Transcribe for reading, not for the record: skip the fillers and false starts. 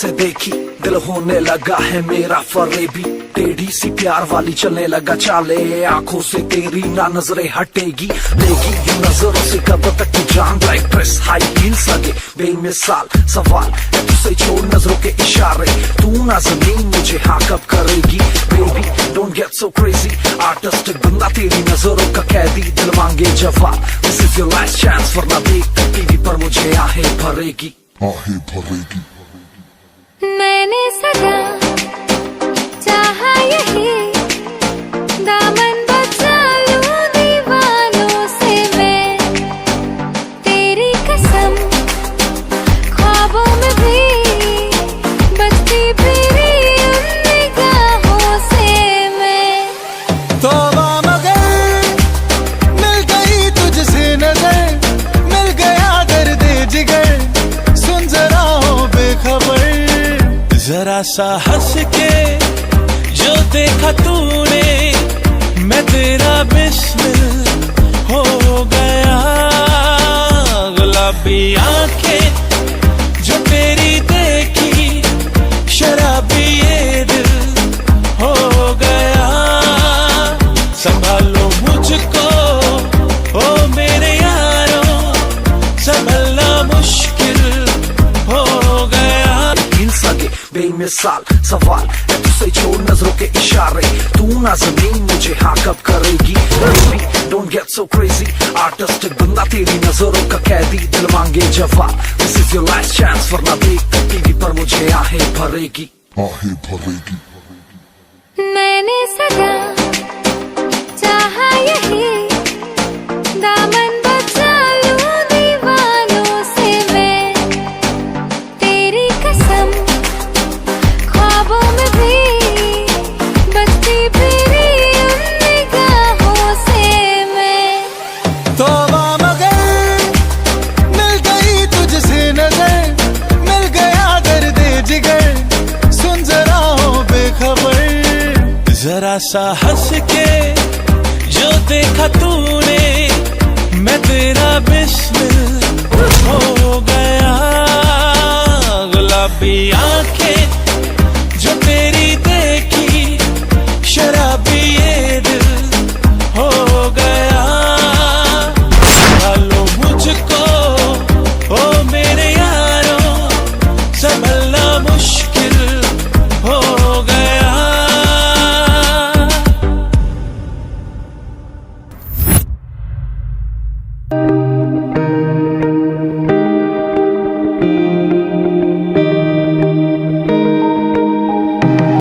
से देखी दिल होने लगा है मेरा फरेबी, टेढ़ी सी प्यार वाली चलने लगा चाले, आंखों से तेरी ना नजरें हटेगी, देगी यूं नजरों से कब तक तू जान, ब्लैक ड्रेस हाई हील्स लगे बेमिसाल, सवाल है तुझसे छोड़ नजरों के इशारे, तू ना जमीन मुझे हाँ कब करेगी, baby don't get so crazy, artistic बंदा तेरी नजरों का कैदी, दिल मांगे जवाब, this is your last chance, वरना देख टीवी पर मुझे आहें भरेगी, आहें भरेगी। मैंने सदा चाहा यही, दामन बचा लूं दीवानों से मैं, तेरी कसम ख्वाबों में भी बचती फिरी उन निगाहों से मैं। तौबा मगर मिल गई तुझसे नजर, मिल गया दर्द जिगर, सुन जरा हो बेखबर, जरा सा हंस के जो देखा तूने, मैं तेरा बिस्मिल हो गया, गुलाबी आंखें जो तेरी देखी, शराबी ये दिल हो गया, संभालो मुझको ओ मेरे यारों, संभलना मुश्किल हो गया। सके बेमिसाल सवाल है तुझसे छोड़ नजरों के इशारे, तू ना जमीन मुझे हाँ कब करेगी, baby don't get so crazy, artistic बंदा तेरी नजरों का कैदी, दिल मांगे जवाब, this is your last chance, वरना देख टीवी पर मुझे आहें भरेगी, आहें भरेगी। मैंने सदा चाहा यही, दामन बचा लूं दीवानों से मैं, तेरी कसम ख्वाबों में भी बचती फिरी उन निगाहों से मैं। तौबा मगर मिल गई तुझसे नजर, मिल गया दर्द जिगर, सुन जरा हो बेखबर, जरा सा हंस के जो देखा तूने, मैं तेरा बिस्मिल हो गया, गुलाबी आंखें